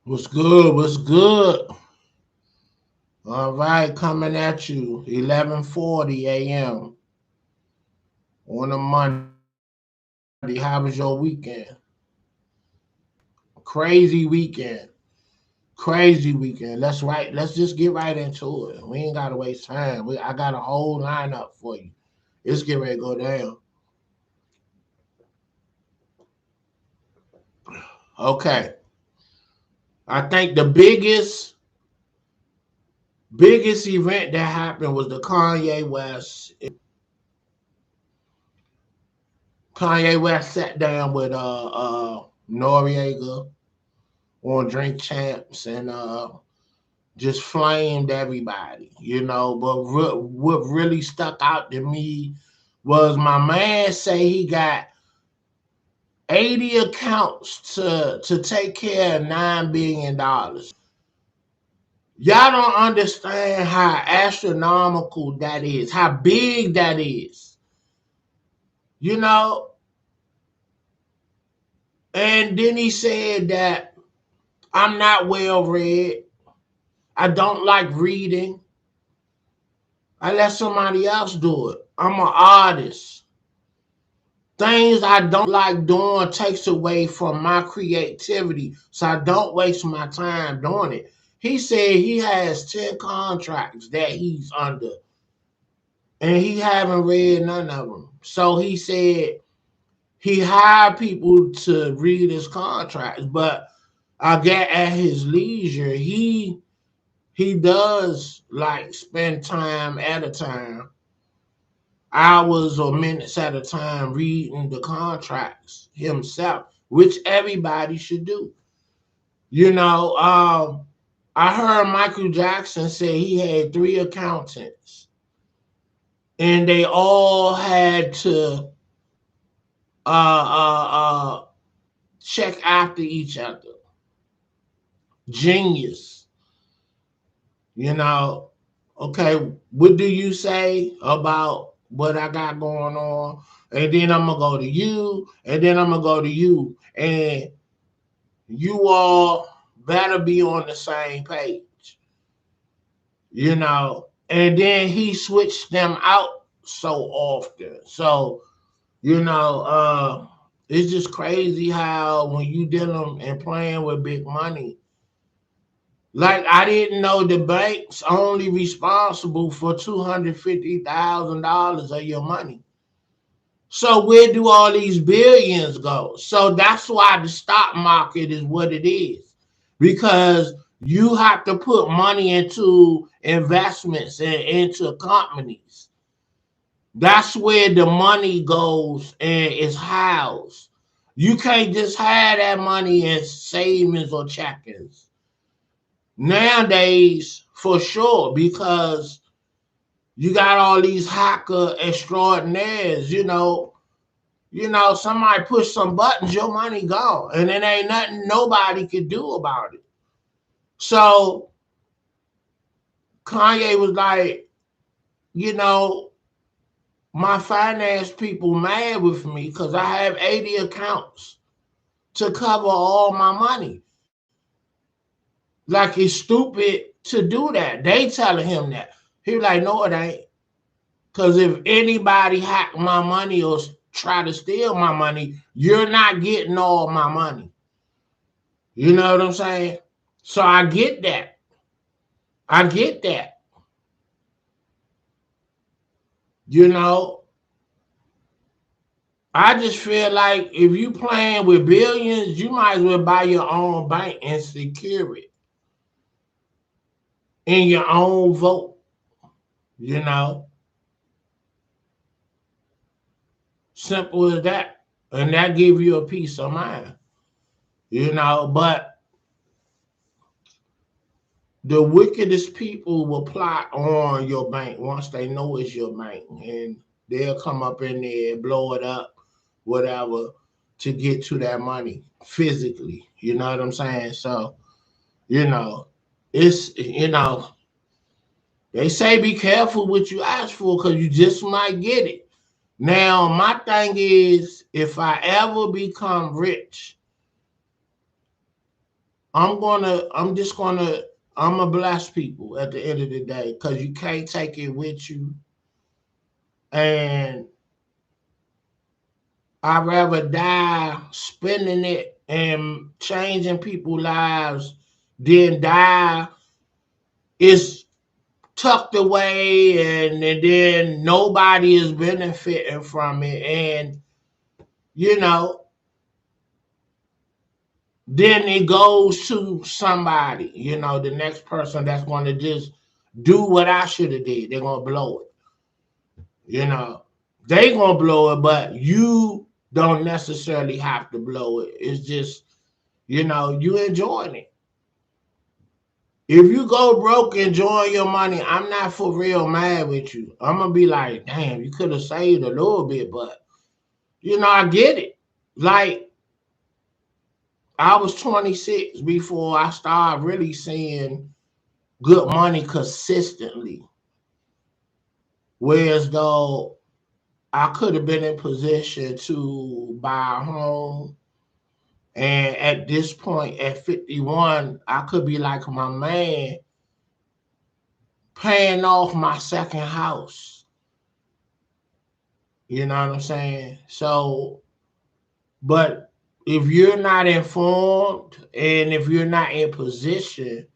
What's good? What's good? All right, coming at you, 11:40 a.m. on a Monday. How was your weekend? Crazy weekend. Crazy weekend. Let's just get right into it. We ain't gotta waste time. I got a whole lineup for you. Let's get ready to go down. Okay. I think the biggest event that happened was the Kanye West. Kanye West sat down with Noriega on Drink Champs and just flamed everybody, But what really stuck out to me was my man say he got 80 accounts to take care of $9 billion. Y'all don't understand how astronomical that is, how big that is, you know. And then he said that I'm not well read. I don't like reading. I let somebody else do it. I'm an artist. Things I don't like doing takes away from my creativity, so I don't waste my time doing it. He said he has 10 contracts that he's under, and he haven't read none of them. So he said he hired people to read his contracts, but I get at his leisure, he does like spend time at a time, hours or minutes at a time, reading the contracts himself, which everybody should do. You know, I heard Michael Jackson say he had 3 accountants and they all had to check after each other. Genius, you know. Okay, what do you say about what I got going on? And then I'm gonna go to you, and then I'm gonna go to you, and you all better be on the same page, you know. And then he switched them out so often. So, you know, it's just crazy how when you dealing and playing with big money, like I didn't know the bank's only responsible for $250,000 of your money. So where do all these billions go? So that's why the stock market is what it is, because you have to put money into investments and into companies. That's where the money goes and is housed. You can't just have that money in savings or checkings nowadays, for sure, because you got all these hacker extraordinaires, somebody push some buttons, your money gone, and it ain't nothing nobody could do about it. So Kanye was like, you know, my finance people mad with me because I have 80 accounts to cover all my money. Like it's stupid to do that. They telling him that. He was like, no, it ain't. Because if anybody hack my money or try to steal my money, you're not getting all my money. You know what I'm saying? So I get that. I get that. You know, I just feel like if you playing with billions, you might as well buy your own bank and secure it in your own vote. You know, simple as that, and that give you a peace of mind. But the wickedest people will plot on your bank once they know it's your bank, and they'll come up in there, blow it up, whatever, to get to that money physically. You know what I'm saying? So, you know, it's, they say be careful what you ask for because you just might get it. Now, my thing is, if I ever become rich, I'm gonna bless people at the end of the day because you can't take it with you. And I'd rather die spending it and changing people's lives than die is tucked away and then nobody is benefiting from it. And, you know, then it goes to somebody, the next person that's going to just do what I should have did. They're going to blow it. They going to blow it, but you don't necessarily have to blow it. It's just, you enjoying it. If you go broke enjoying your money, I'm not for real mad with you. I'm going to be like, damn, you could have saved a little bit, but, I get it. Like, I was 26 before I started really seeing good money consistently. Whereas though I could have been in position to buy a home. And at this point, at 51, I could be like my man paying off my second house. You know what I'm saying? So, but if you're not informed and if you're not in position,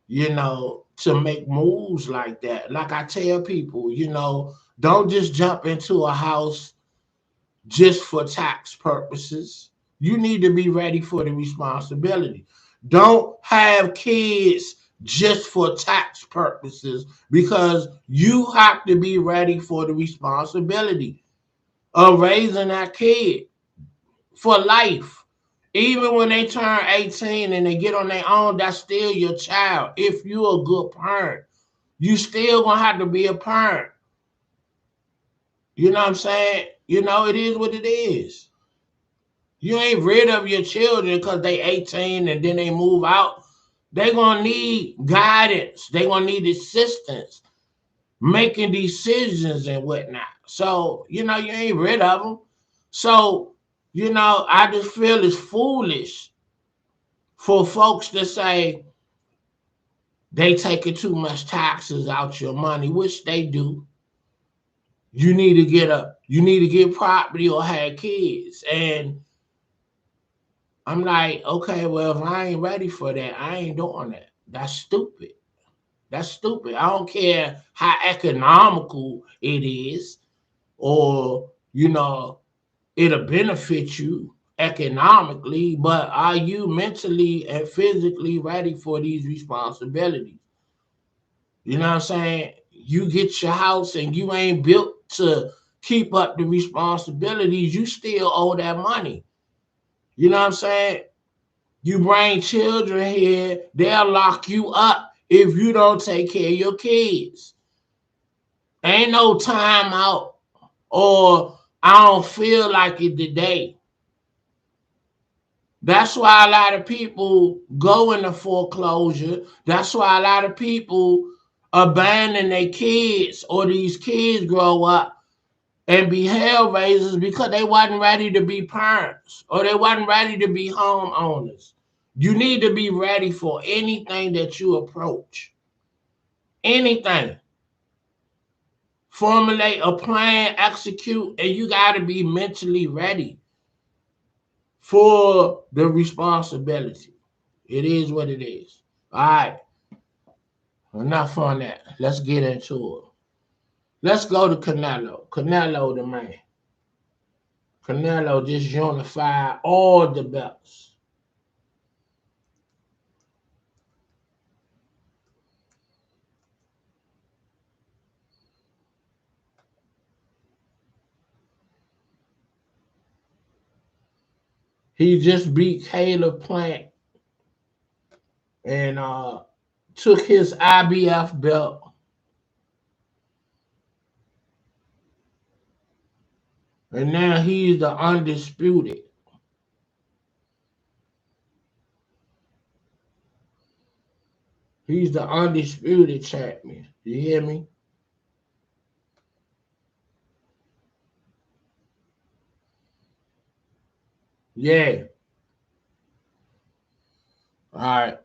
to make moves like that, like I tell people, don't just jump into a house just for tax purposes. You need to be ready for the responsibility. Don't have kids just for tax purposes because you have to be ready for the responsibility of raising that kid for life. Even when they turn 18 and they get on their own, that's still your child. If you're a good parent, you still gonna have to be a parent. You know what I'm saying? It is what it is. You ain't rid of your children because they 18 and then they move out. They gonna need guidance. They gonna need assistance, making decisions and whatnot. So, you ain't rid of them. So, I just feel it's foolish for folks to say they taking too much taxes out your money, which they do. You need to get property or have kids. And I'm like, okay, well, if I ain't ready for that, I ain't doing that. That's stupid. That's stupid. I don't care how economical it is or, it'll benefit you economically, but are you mentally and physically ready for these responsibilities? You know what I'm saying? You get your house and you ain't built to keep up the responsibilities, you still owe that money. You know what I'm saying? You bring children here, they'll lock you up if you don't take care of your kids. Ain't no time out or I don't feel like it today. That's why a lot of people go into foreclosure. That's why a lot of people abandon their kids or these kids grow up and be hell raisers because they wasn't ready to be parents or they wasn't ready to be homeowners. You need to be ready for anything that you approach. Anything. Formulate a plan, execute, and you got to be mentally ready for the responsibility. It is what it is. All right. Enough on that. Let's get into it. Let's go to Canelo. Canelo, the man. Canelo just unified all the belts. He just beat Caleb Plant and took his IBF belt. And now he's the undisputed. He's the undisputed champion. You hear me? Yeah. All right.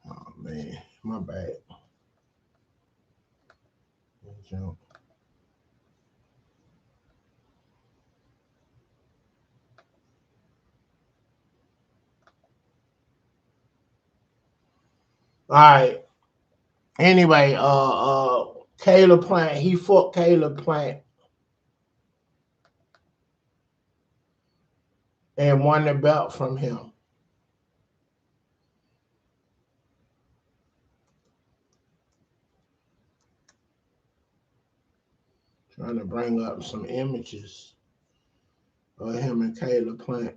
Oh man, my bad. All right. Anyway, Caleb Plant, he fought Caleb Plant and won the belt from him. Trying to bring up some images of him and Caleb Plant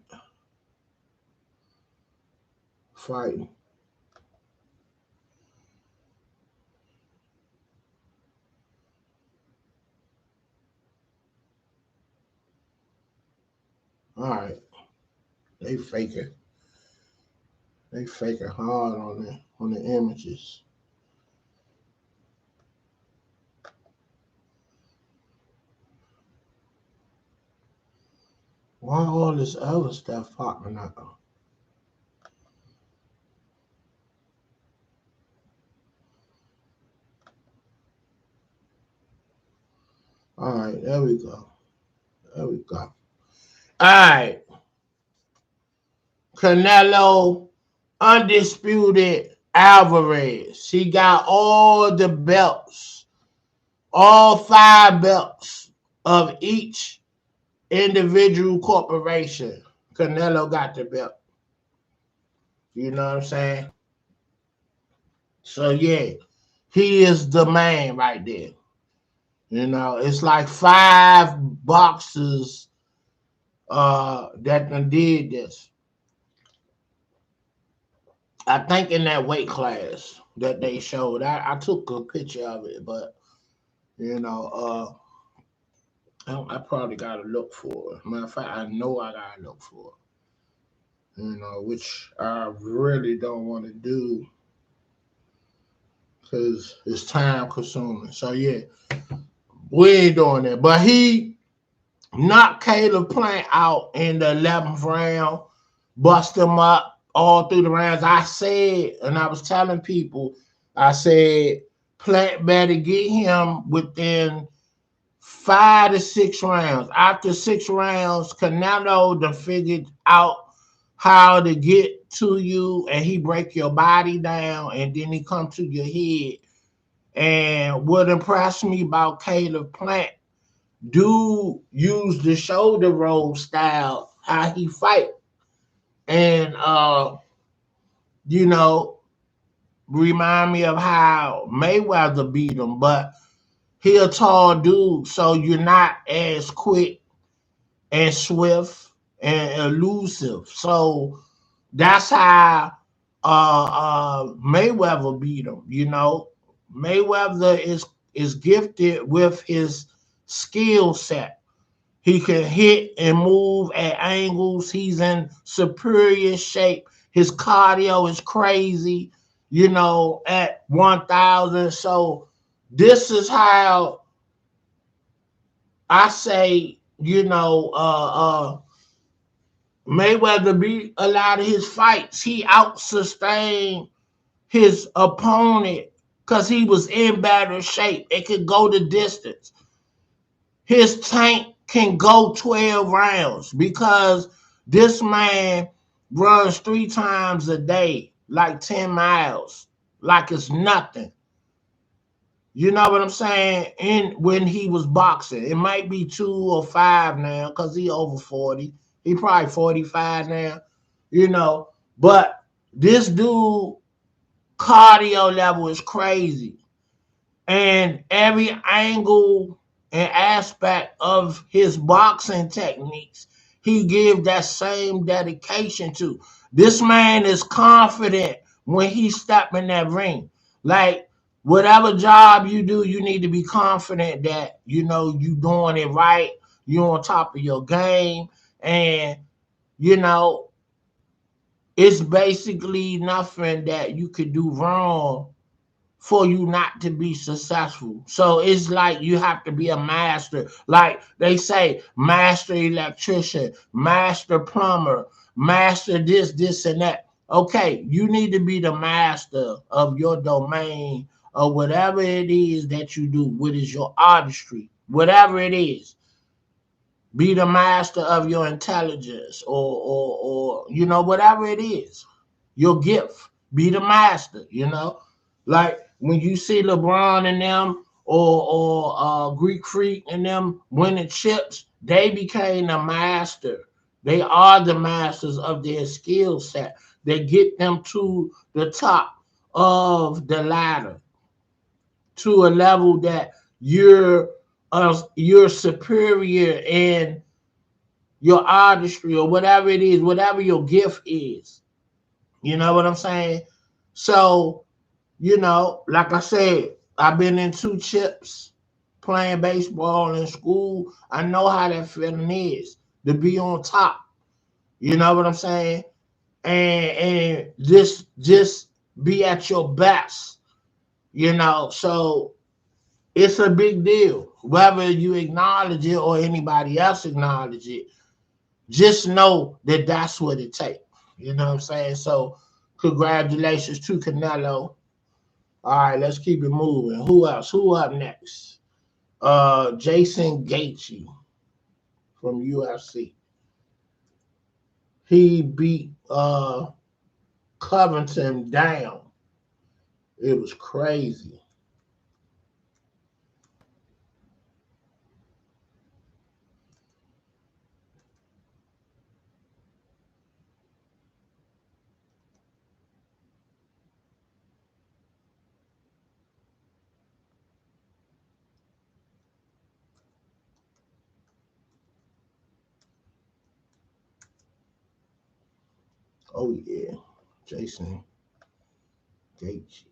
fighting. All right. They faking. They faking hard on the images. Why all this other stuff popping up? All right, there we go. There we go. All right. Canelo, undisputed Alvarez. He got all the belts, all 5 belts of each individual corporation. Canelo got the belt. You know what I'm saying? So yeah, he is the man right there. You know, it's like 5 boxers that done did this. I think in that weight class that they showed. I took a picture of it, but you know, I probably gotta look for it. Matter of fact, I know I gotta look for it. You know, which I really don't want to do because it's time consuming. So yeah, we ain't doing that. But he knocked Caleb Plant out in the 11th round, bust him up all through the rounds. I said, and I was telling people, I said, Plant better get him within 5 to 6 rounds. After 6 rounds, Canelo done figured out how to get to you, and he break your body down, and then he come to your head. And what impressed me about Caleb Plant, dude use the shoulder roll style, how he fight. And you know, remind me of how Mayweather beat him, but he a tall dude, so you're not as quick and swift and elusive. So that's how Mayweather beat him. You know, Mayweather is gifted with his skill set. He can hit and move at angles. He's in superior shape. His cardio is crazy, you know, at 1,000. So this is how I say, you know, Mayweather beat a lot of his fights. He out sustained his opponent because he was in better shape. It could go the distance. His tank can go 12 rounds because this man runs 3 times a day, like 10 miles, like it's nothing. You know what I'm saying? And when he was boxing, it might be 2 or 5 now because he over 40. He probably 45 now, you know. But this dude cardio level is crazy. And every angle and aspect of his boxing techniques, he give that same dedication to. This man is confident when he step in that ring. Like whatever job you do, you need to be confident that you know you doing it right. You're on top of your game, and you know it's basically nothing that you could do wrong for you not to be successful. So it's like you have to be a master. Like they say, master electrician, master plumber, master this, and that. Okay, you need to be the master of your domain or whatever it is that you do, what is your artistry, whatever it is. Be the master of your intelligence or whatever it is, your gift. Be the master, Like when you see LeBron and them or Greek Freak and them winning chips, they became the master. They are the masters of their skill set. They get them to the top of the ladder to a level that you're superior in your artistry or whatever it is, whatever your gift is. You know what I'm saying? So, like I said, I've been in 2 chips playing baseball in school. I know how that feeling is to be on top. You know what I'm saying? And just be at your best. So it's a big deal. Whether you acknowledge it or anybody else acknowledge it, just know that that's what it takes. You know what I'm saying? So congratulations to Canelo. All right, let's keep it moving. Who else? Who up next? Jason Gaethje from UFC. He beat Covington down. It was crazy. Oh yeah, Jason Gaethje.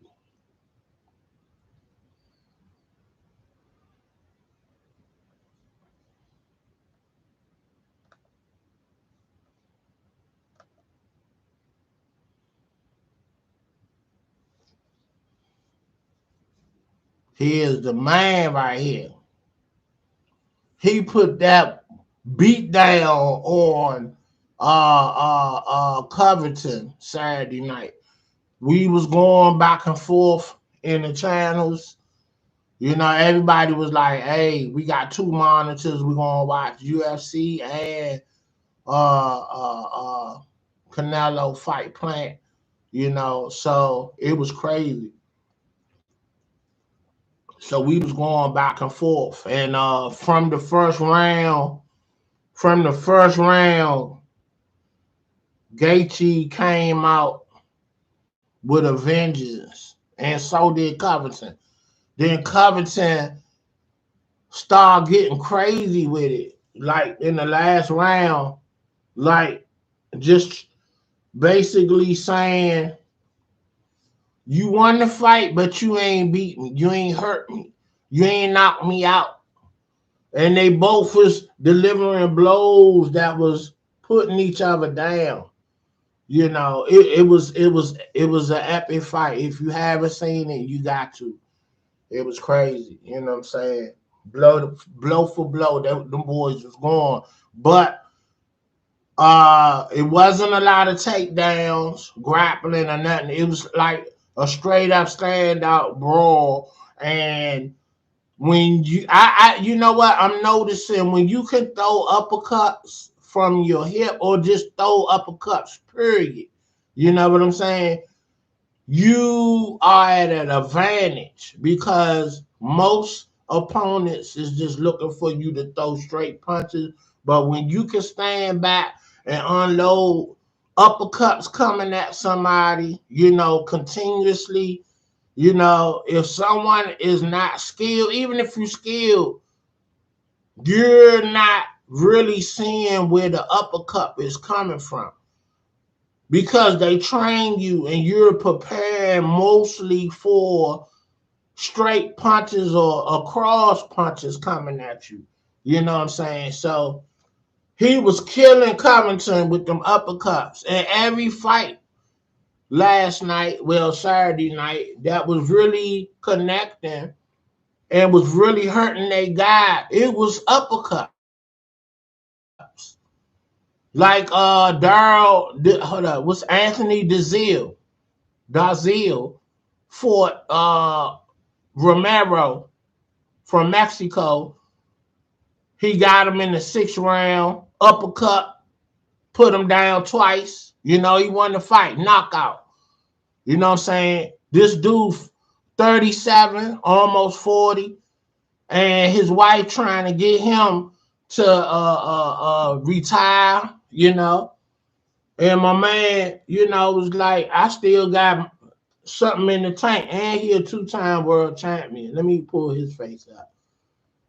He is the man right here. He put that beat down on Covington Saturday night. We was going back and forth in the channels. Everybody was like, "Hey, we got 2 monitors. We're gonna watch UFC and Canelo fight plant." So it was crazy. So we was going back and forth, and from the first round, Gaethje came out with a vengeance, and so did Covington. Then Covington started getting crazy with it, like in the last round, like just basically saying, "You won the fight, but you ain't beat me. You ain't hurt me. You ain't knocked me out." And they both was delivering blows that was putting each other down. It was an epic fight. If you haven't seen it, you got to. It was crazy. You know what I'm saying? Blow for blow, them boys was going. But it wasn't a lot of takedowns, grappling or nothing. It was like a straight up standout brawl. And when you know what I'm noticing, when you can throw uppercuts from your hip or just throw uppercuts, period. You know what I'm saying? You are at an advantage because most opponents is just looking for you to throw straight punches. But when you can stand back and unload uppercuts coming at somebody, continuously, if someone is not skilled, even if you're skilled, you're not really seeing where the uppercut is coming from because they train you and you're preparing mostly for straight punches or cross punches coming at you. You know what I'm saying? So he was killing Covington with them uppercuts. And every fight, last night, well, Saturday night, that was really connecting and was really hurting their guy. It was uppercuts. Like hold up, what's Anthony Dazil fought Romero from Mexico. He got him in the 6th round, uppercut, put him down twice. You know, he won the fight, knockout. You know what I'm saying? This dude, 37, almost 40, and his wife trying to get him to retire, you know. And my man, you know, was like, I still got something in the tank. And he a 2-time world champion. Let me pull his face up.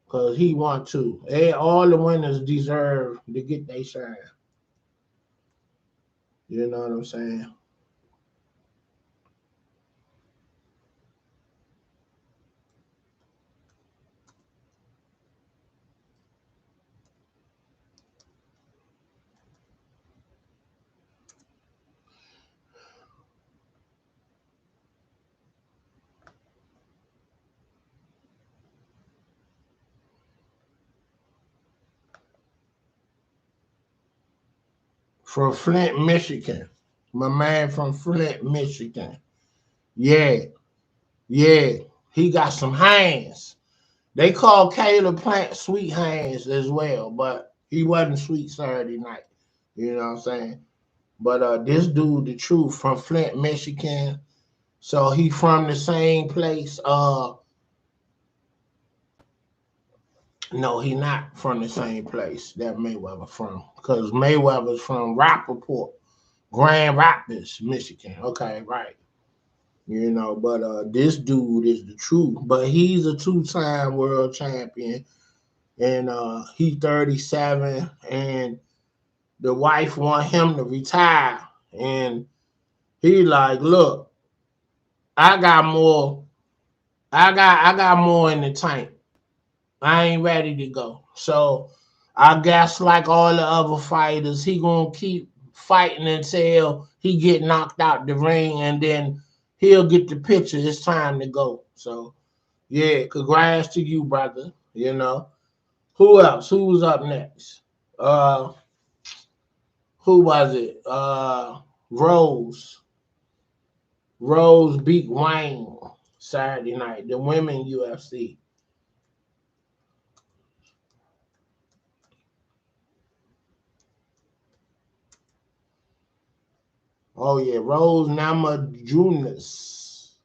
Because he won 2. And all the winners deserve to get their shine. You know what I'm saying? From Flint, Michigan. My man from Flint, Michigan. Yeah, yeah. He got some hands. They call Caleb Plant sweet hands as well, but he wasn't sweet Saturday night. You know what I'm saying? But this dude, the truth, from Flint, Michigan. So he from the same place. No, he not from the same place that Mayweather from. Because Mayweather's from Rappaport, Grand Rapids, Michigan. Okay, right. You know, but this dude is the truth. But he's a 2-time world champion. And he 37. And the wife want him to retire. And he like, look, I got more. I got more in the tank. I ain't ready to go. So I guess like all the other fighters, he gonna keep fighting until he get knocked out the ring, and then he'll get the picture. It's time to go. So yeah, congrats to you, brother. You know who else? Who's up next? Uh, who was it? Rose beat Wayne Saturday night. The women UFC. Oh yeah, Rose Namajunas.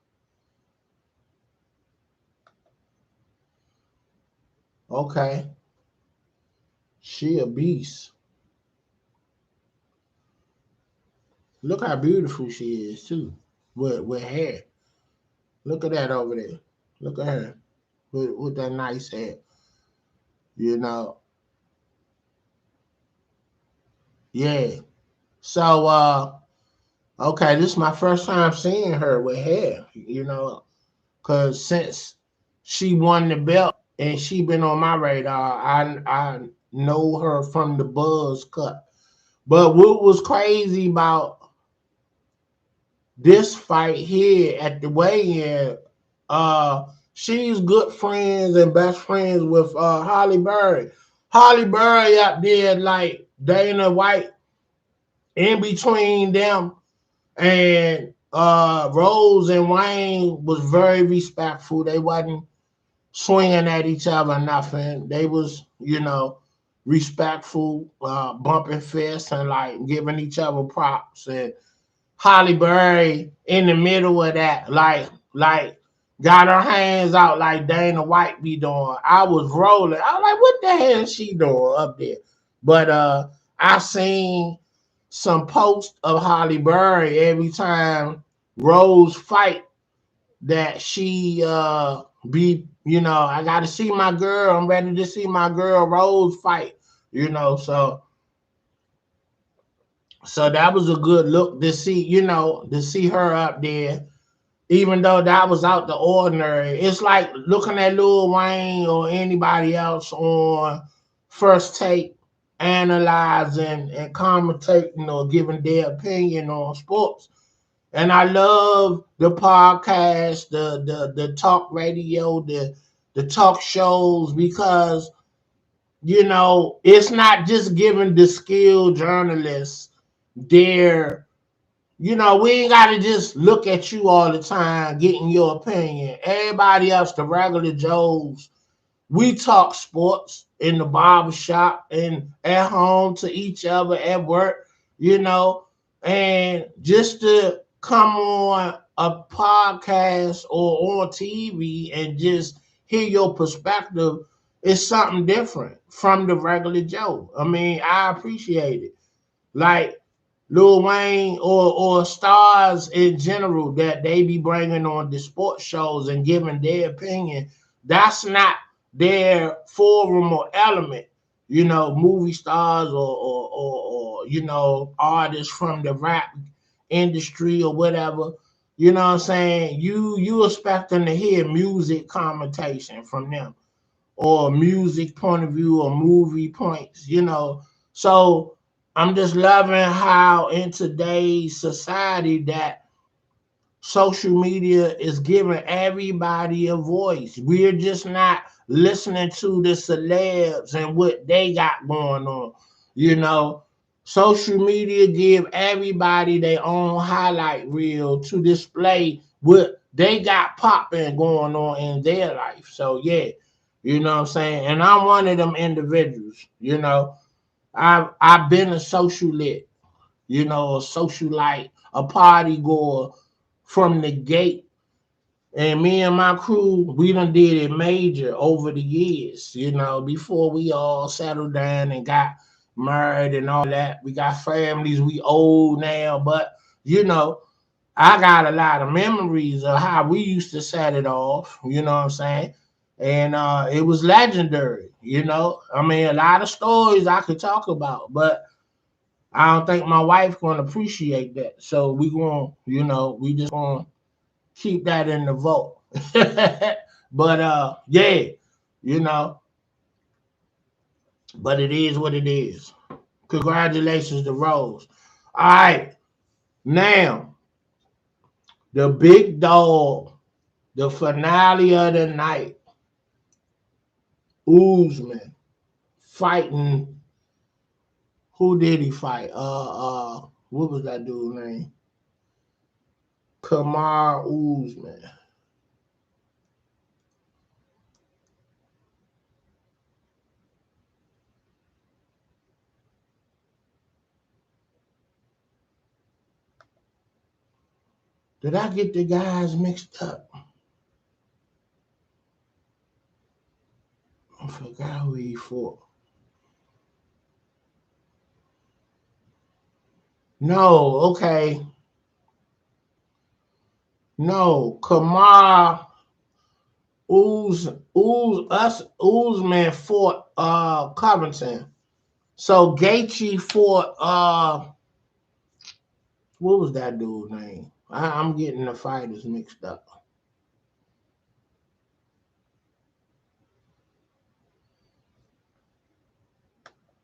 Okay, she a beast. Look how beautiful she is too, with hair. Look at that over there. Look at her with that nice hair. You know, yeah. So okay, this is my first time seeing her with hair. You know, cause since she won the belt and she been on my radar, I know her from the Buzz cut. But what was crazy about this fight here at the weigh-in, uh, she's good friends and best friends with Holly Berry. Holly Berry up there like Dana White in between them, and Rose and Wayne was very respectful. They wasn't swinging at each other, nothing. They was, you know, respectful, bumping fists and like giving each other props. And Holly Berry in the middle of that, like got her hands out like Dana White be doing. I was rolling. I was like, what the hell is she doing up there? But I seen some posts of Holly Berry every time Rose fight that she be, you know, I gotta see my girl. I'm ready to see my girl Rose fight, you know, so that was a good look to see, you know, to see her up there, even though that was out the ordinary. It's like looking at Lil Wayne or anybody else on First Take, analyzing and commentating or giving their opinion on sports. And I love the podcast, the talk radio, the talk shows, because it's not just giving the skilled journalists their, we ain't got to just look at you all the time getting your opinion. Everybody else, the regular Joes, we talk sports in the barber shop and at home to each other at work, and just to come on a podcast or on TV and just hear your perspective is something different from the regular Joe. I mean, I appreciate it. Like Lil Wayne or stars in general that they be bringing on the sports shows and giving their opinion. That's not their forum or element. Movie stars or artists from the rap industry or whatever. You know what I'm saying? You expect them to hear music commentation from them or music point of view or movie points. So I'm just loving how in today's society that social media is giving everybody a voice. We're just not listening to the celebs and what they got going on. You know, Social media give everybody their own highlight reel to display what they got popping going on in their life. So yeah, you know what I'm saying? And I'm one of them individuals. I've been a socialite, a socialite, a party goer from the gate. And me and my crew, we done did it major over the years, before we all settled down and got married and all that. We got families, we old now, but I got a lot of memories of how we used to set it off, you know what I'm saying? And it was legendary. I mean, a lot of stories I could talk about, but I don't think my wife gonna appreciate that. So we just gonna keep that in the vote. But yeah, you know, but it is what it is. Congratulations to Rose. All right, now the big dog, the finale of the night, Ugman fighting. Who did he fight? What was that dude's name? Kamar Ugman. Did I get the guys mixed up? I forgot who he fought. No, okay. No, Kamar Uzman fought Covington. So Gaethje fought what was that dude's name? I'm getting the fighters mixed up.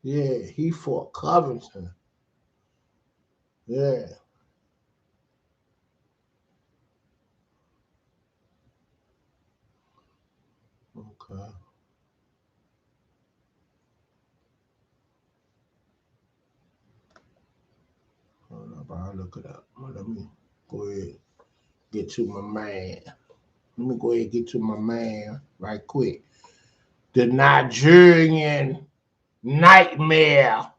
Yeah, he fought Covington. Yeah. Okay. Hold up, I'll look it up. Let me go ahead get to my man. Let me go ahead and get to my man right quick. The Nigerian nightmare,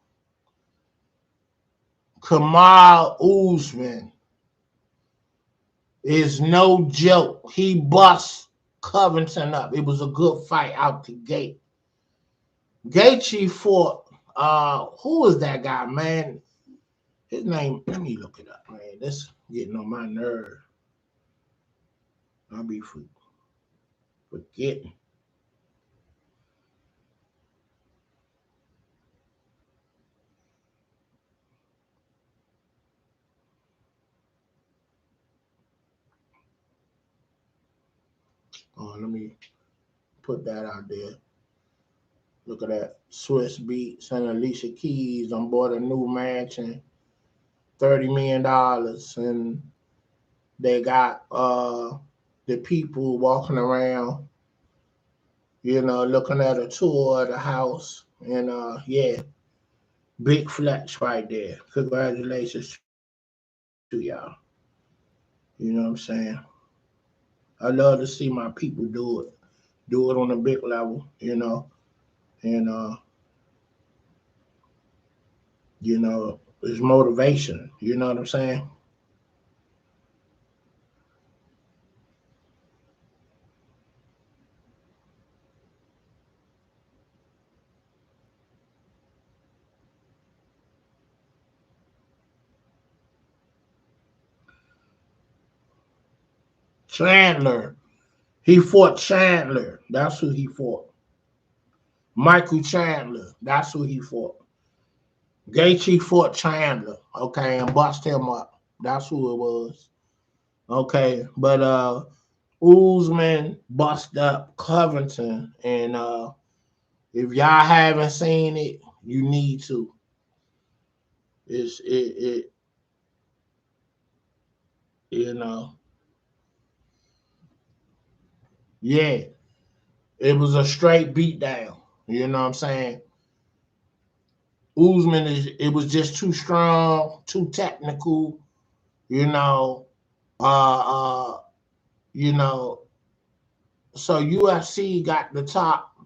Kamal Usman, is no joke. He bust Covington up. It was a good fight out the gate. Gaethje fought, who was that guy, man? His name, let me look it up, man. That's getting on my nerve. I'll be forgetting. Oh, let me put that out there. Look at that. Swiss Beats and Alicia Keys on board a new mansion, $30 million. And They got the people walking around, looking at a tour of the house. And yeah, big flex right there. Congratulations to y'all. You know what I'm saying? I love to see my people do it on a big level. And it's motivation. You know what I'm saying? Chandler. He fought Chandler. That's who he fought. Michael Chandler. That's who he fought. Gaethje fought Chandler. Okay, and bust him up. That's who it was. Okay, but Ugman bust up Covington, and if y'all haven't seen it, you need to. It you know yeah, it was a straight beat down. You know what I'm saying? Usman it was just too strong, too technical. You know, uh, you know. So UFC got the top.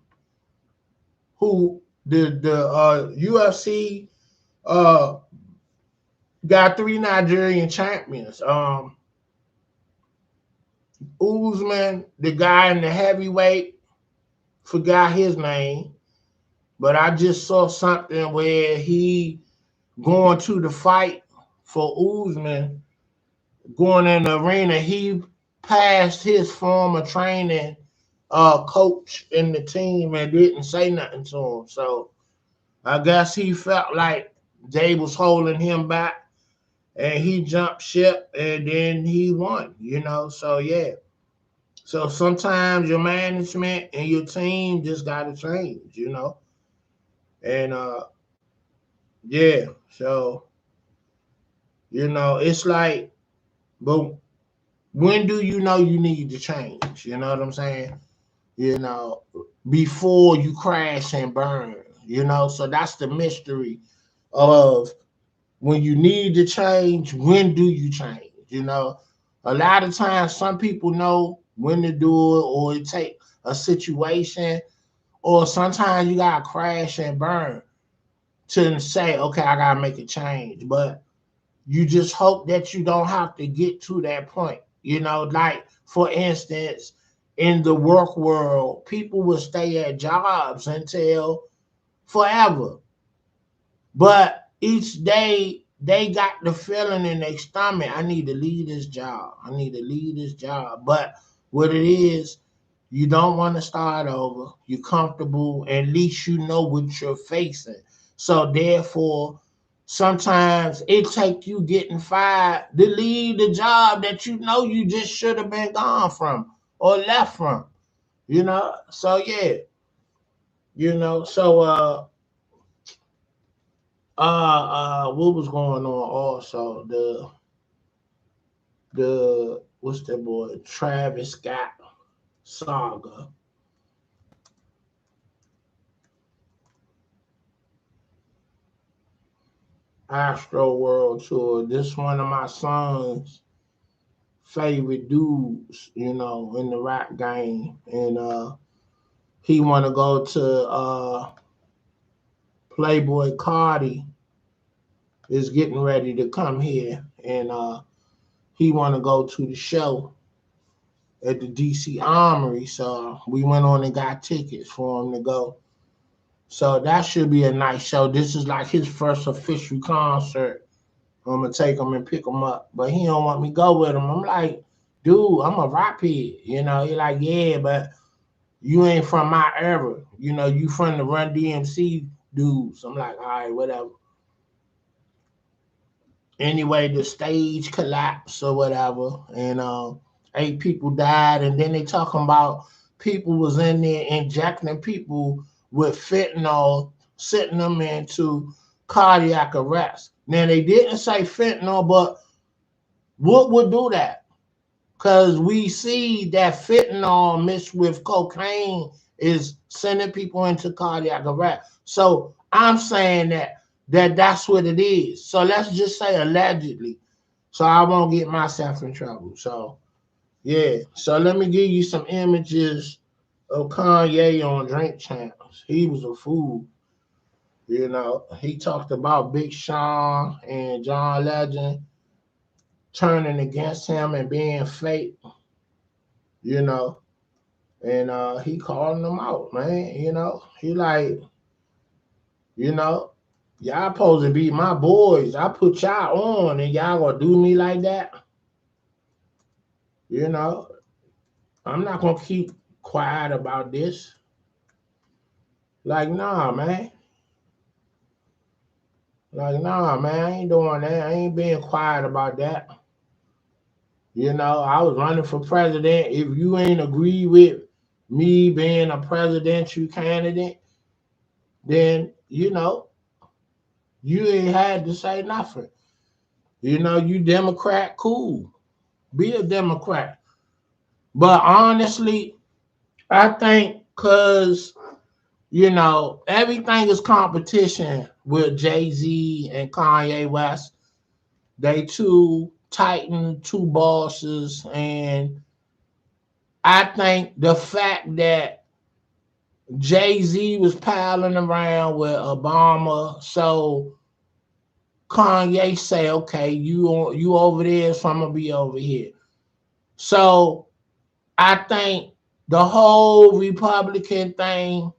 Who the UFC uh got three Nigerian champions. Usman, the guy in the heavyweight, forgot his name, but I just saw something where he going to the fight for Usman, going in the arena. He passed his former training coach in the team and didn't say nothing to him. So I guess he felt like they was holding him back, and he jumped ship, and then he won. So yeah. So sometimes your management and your team just gotta change. And yeah, so it's like, but when do you know you need to change? You know what I'm saying? You know, before you crash and burn. So that's the mystery of when you need to change. When do you change? A lot of times some people know when to do it, or it take a situation, or sometimes you gotta crash and burn to say, okay, I gotta make a change. But you just hope that you don't have to get to that point. Like for instance, in the work world, people will stay at jobs until forever. But each day they got the feeling in their stomach, I need to leave this job. I need to leave this job. But what it is, you don't want to start over. You're comfortable. At least you know what you're facing. So therefore, sometimes it takes you getting fired to leave the job that you know you just should have been gone from or left from. So yeah, so what was going on also? The what's that boy? Travis Scott saga. Astro World Tour. This one of my son's favorite dudes, in the rap game. And he wanna go to Playboy Cardi is getting ready to come here, and he wanna go to the show at the DC Armory. So we went on and got tickets for him to go. So that should be a nice show. This is like his first official concert. I'm gonna take him and pick him up, but he don't want me to go with him. I'm like, dude, I'm a rap head. He like, yeah, but you ain't from my era. You from the Run DMC dudes. I'm like, all right, whatever. Anyway, the stage collapsed or whatever, and 8 people died, and then they talking about people was in there injecting people with fentanyl, sending them into cardiac arrest. Now they didn't say fentanyl, but what would do that? Because we see that fentanyl mixed with cocaine is sending people into cardiac arrest. So I'm saying that's what it is. So let's just say allegedly. So I won't get myself in trouble. So yeah. So let me give you some images of Kanye on Drink Champs. He was a fool. You know, he talked about Big Sean and John Legend turning against him and being fake, you know. And he calling them out, man. You know, he like, you know, y'all supposed to be my boys. I put y'all on and y'all gonna do me like that. You know, I'm not gonna keep quiet about this. Like, nah, man. Like, nah, man, I ain't doing that. I ain't being quiet about that. You know, I was running for president. If you ain't agree with me being a presidential candidate, then, you know, you ain't had to say nothing. You know, you Democrat, cool. Be a Democrat. But honestly, I think because, you know, everything is competition with Jay-Z and Kanye West. They two titan, two bosses. And I think the fact that Jay-Z was piling around with Obama, so Kanye say, okay, you over there, so I'm gonna be over here. So I think the whole Republican thing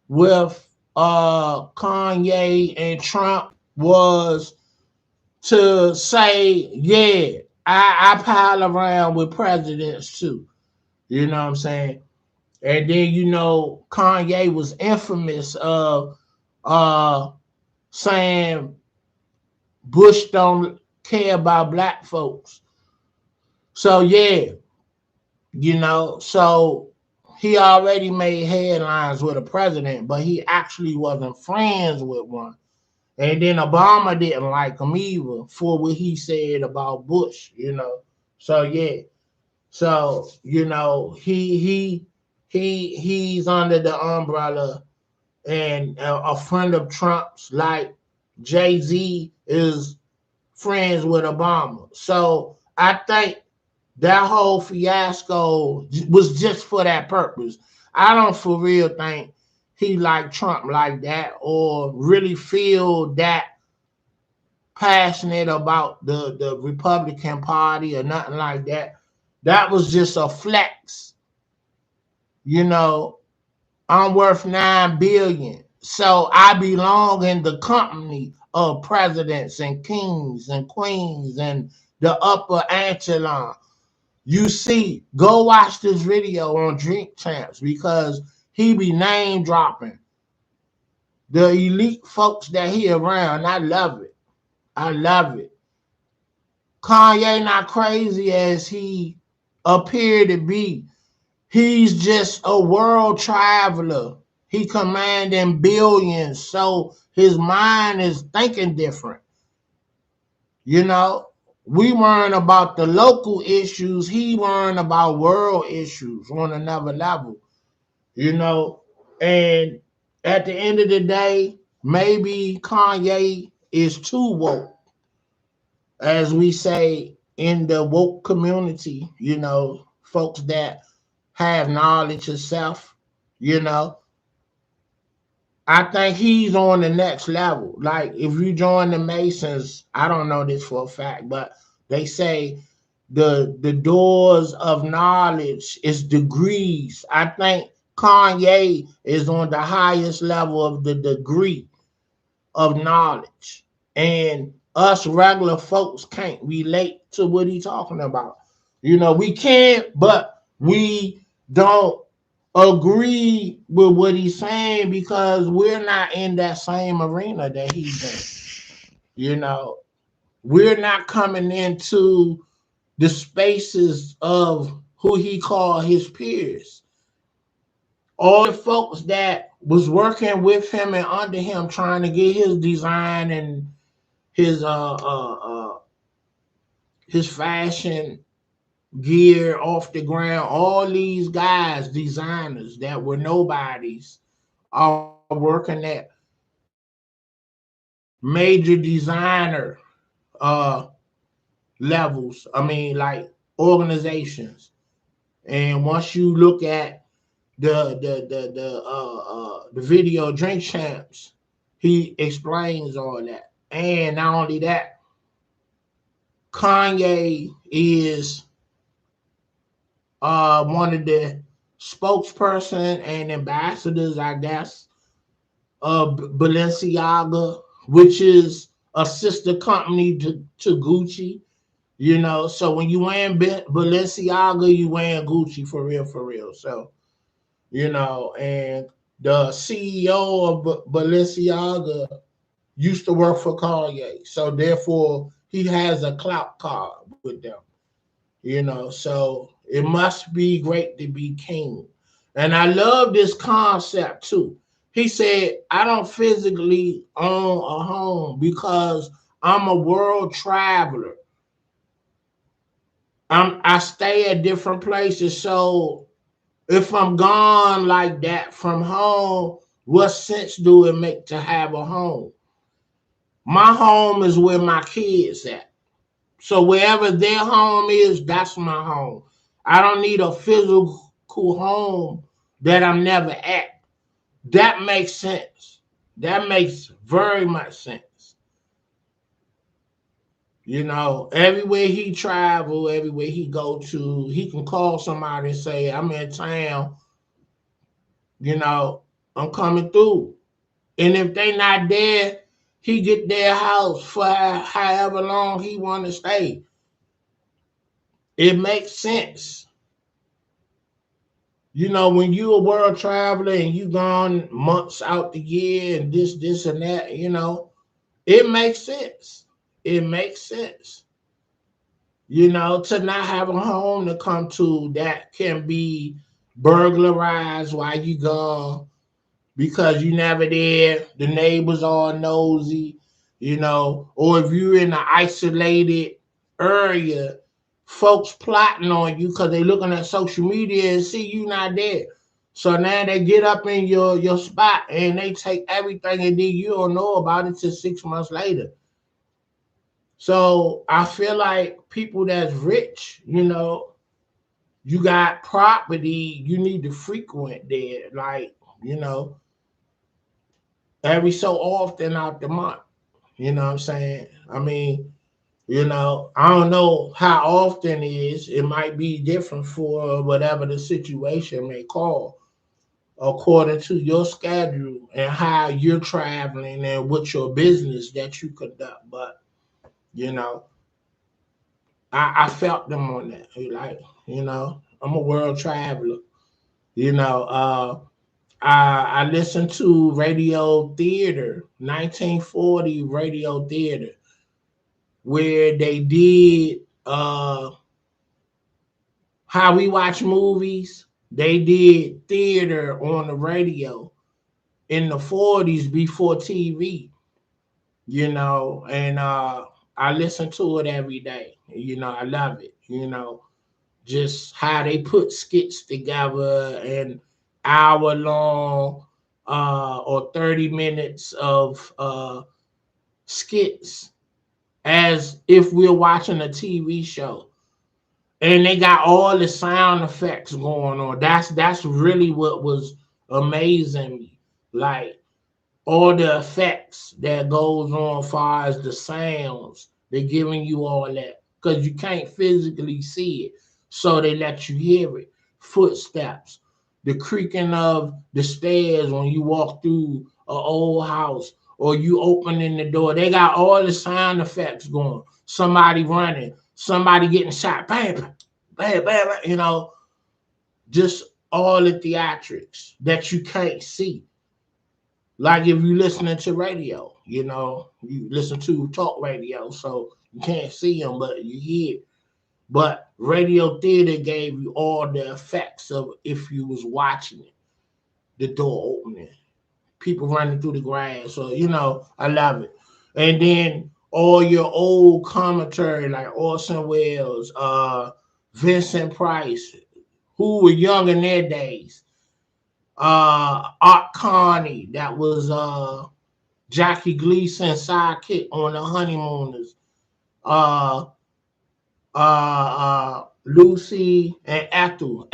with Kanye and Trump was to say, yeah, I pile around with presidents too. You know what I'm saying? And then you know Kanye was infamous of uh saying Bush don't care about black folks. So yeah, you know, so he already made headlines with a president, but he actually wasn't friends with one. And then Obama didn't like him either for what he said about Bush, you know. So yeah. So, you know, he's under the umbrella and a friend of Trump's, like Jay-Z is friends with Obama. So I think that whole fiasco was just for that purpose. I don't for real think he liked Trump like that or really feel that passionate about the Republican Party or nothing like that. That was just a flex. You know, I'm worth 9 billion. So I belong in the company of presidents and kings and queens and the upper echelon. You see, go watch this video on Drink Champs because he be name dropping the elite folks that he around. I love it. I love it. Kanye not crazy as he appeared to be. He's just a world traveler. He commanding billions, so his mind is thinking different. You know, we worrying about the local issues. He worrying about world issues on another level. You know, and at the end of the day, maybe Kanye is too woke, as we say in the woke community. You know, folks that have knowledge of self. You know, I think he's on the next level. Like if you join the Masons, I don't know this for a fact, but they say the doors of knowledge is degrees. I think Kanye is on the highest level of the degree of knowledge. And us regular folks can't relate to what he's talking about. You know, we can, but we don't agree with what he's saying because we're not in that same arena that he's in. You know, we're not coming into the spaces of who he called his peers. All the folks that was working with him and under him trying to get his design and his his fashion gear off the ground. All these guys, designers that were nobodies, are working at major designer uh levels. I mean, like organizations. And once you look at the video Drink Champs, he explains all that. And not only that, Kanye is one of the spokesperson and ambassadors, I guess, of Balenciaga, which is a sister company to Gucci. You know, so when you wearing Balenciaga, you wearing Gucci for real, for real. So, you know, and the CEO of Balenciaga used to work for Kanye. So therefore, he has a clout card with them. You know, so it must be great to be king. And I love this concept too. He said, I don't physically own a home because I'm a world traveler. I stay at different places. So if I'm gone like that from home, what sense do it make to have a home? My home is where my kids at. So wherever their home is, that's my home. I don't need a physical home that I'm never at. That makes sense. That makes very much sense. You know, everywhere he travel, everywhere he go to, he can call somebody and say, I'm in town, you know, I'm coming through. And if they not there, he get their house for however long he want to stay. It makes sense. You know, when you a world traveler and you gone months out the year and this, and that, you know, it makes sense. It makes sense. You know, to not have a home to come to that can be burglarized while you gone because you never there. The neighbors all nosy, you know, or if you're in an isolated area, folks plotting on you because they looking at social media and see you not there. So now they get up in your spot and they take everything and then you don't know about it till 6 months later. So I feel like people that's rich, you know, you got property, you need to frequent there, like, you know, every so often out the month. You know what I'm saying? I mean, you know, I don't know how often it is. It might be different for whatever the situation may call, according to your schedule and how you're traveling and what your business that you conduct. But, you know, I felt them on that. Like, you know, I'm a world traveler. You know, I listened to radio theater, 1940 radio theater, where they did how we watch movies. They did theater on the radio in the 40s before TV, you know, and I listen to it every day. You know, I love it, you know, just how they put skits together and hour long or 30 minutes of skits as if we're watching a TV show. And they got all the sound effects going on. That's really what was amazing me. Like all the effects that goes on as far as the sounds, they're giving you all that because you can't physically see it, so they let you hear it. Footsteps, the creaking of the stairs when you walk through an old house or you opening the door. They got all the sound effects going. Somebody running, somebody getting shot, bam, bam, bam, bam, you know, just all the theatrics that you can't see. Like if you listening to radio, you know, you listen to talk radio, so you can't see them, but you hear. But radio theater gave you all the effects of if you was watching it, the door opening, people running through the grass. So you know, I love it. And then all your old commentary like Orson Welles, Vincent Price, who were young in their days. Art Carney, that was Jackie Gleason's sidekick on The Honeymooners. Uh, Lucy and Ethel,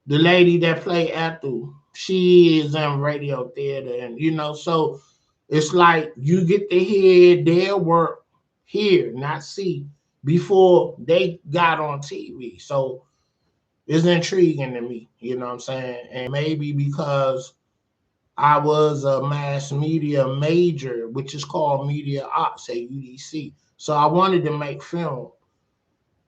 the lady that played Ethel, she is in radio theater, and so it's like you get to hear their work here, not see, before they got on TV. So it's intriguing to me, you know what I'm saying? And maybe because I was a mass media major, which is called media ops at UDC. So I wanted to make film,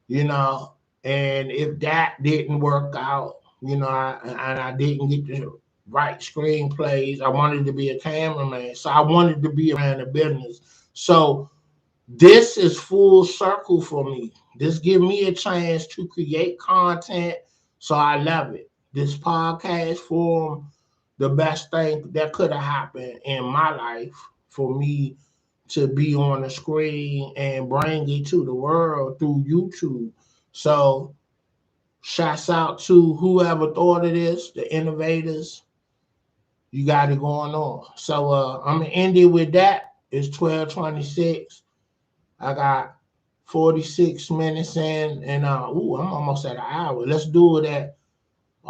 you know, and if that didn't work out, and I didn't get to write screenplays, I wanted to be a cameraman. So I wanted to be around the business. So this is full circle for me. This give me a chance to create content. So I love it. This podcast form, the best thing that could have happened in my life for me to be on the screen and bring it to the world through YouTube. So shouts out to whoever thought of this, the innovators. You got it going on. So I'm gonna end it with that. It's 12:26. I got 46 minutes in, and I'm almost at an hour. Let's do it at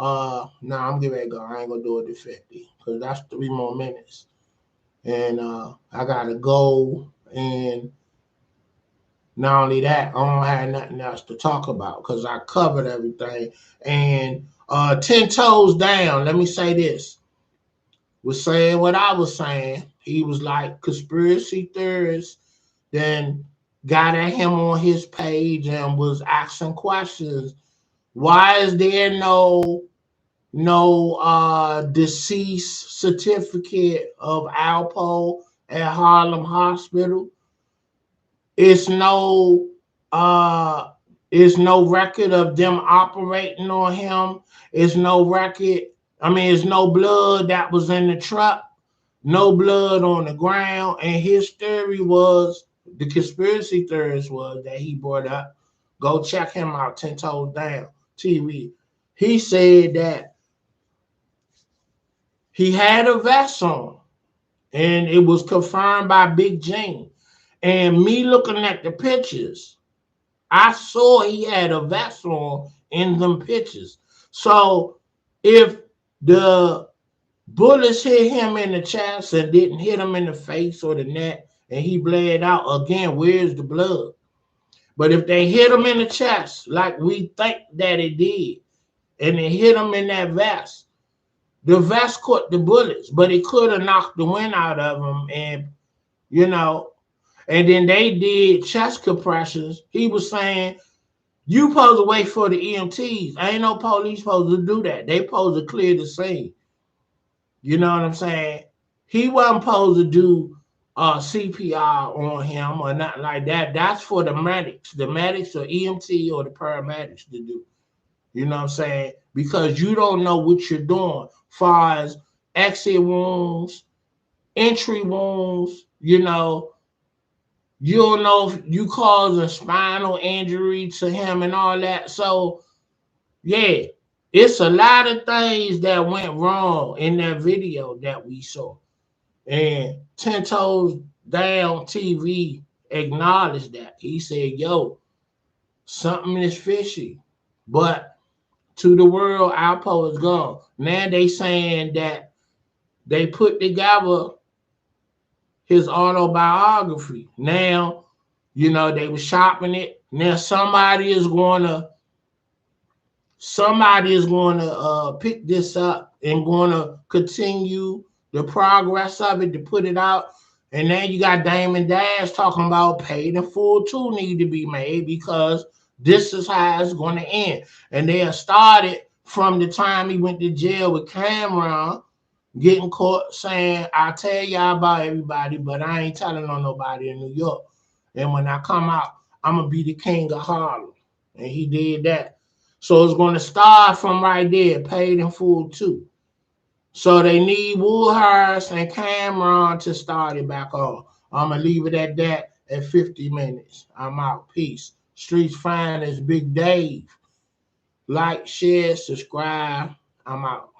I'm getting ready to go. I ain't gonna do it at 50 because that's 3 more minutes. And I gotta go, and not only that, I don't have nothing else to talk about because I covered everything. And 10 toes down, let me say this. Was saying what I was saying. He was like conspiracy theorist, then got at him on his page and was asking questions. Why is there no deceased certificate of Alpo at Harlem Hospital? It's no uh it's no record of them operating on him. It's no record. I mean, it's no blood that was in the truck, no blood on the ground. And his theory was, the conspiracy theorist was that he brought up. Go check him out, 10 Toes Down TV. He said that he had a vest on, and it was confirmed by Big Gene. And me looking at the pictures, I saw he had a vest on in them pictures. So if the bullets hit him in the chest and didn't hit him in the face or the neck and he bled out, again, where's the blood? But if they hit him in the chest like we think that it did, and it hit him in that vest, the vest caught the bullets, but it could have knocked the wind out of him. And then they did chest compressions. He was saying, you supposed to wait for the EMTs. Ain't no police supposed to do that. They supposed to clear the scene. You know what I'm saying? He wasn't supposed to do CPR on him or nothing like that. That's for the medics or EMT or the paramedics to do. You know what I'm saying? Because you don't know what you're doing. Far as exit wounds, entry wounds, you don't know if you cause a spinal injury to him and all that. So, yeah, it's a lot of things that went wrong in that video that we saw. And 10 Toes Down TV acknowledged that. He said, yo, something is fishy. But to the world, Alpo is gone. Now they saying that they put together his autobiography. Now, they were shopping it. Now somebody is going to pick this up and going to continue the progress of it to put it out. And then you got Damon Dash talking about Paid in Full 2 need to be made because this is how it's going to end. And they have started from the time he went to jail with Cameron, getting caught saying, I'll tell y'all about everybody, but I ain't telling on nobody in New York. And when I come out, I'm going to be the king of Harlem. And he did that. So it's going to start from right there, Paid in Full 2. So they need Woolhurst and Cameron to start it back on. I'm going to leave it at that at 50 minutes. I'm out. Peace. Streets Finest, Big Dave. Like, share, subscribe. I'm out.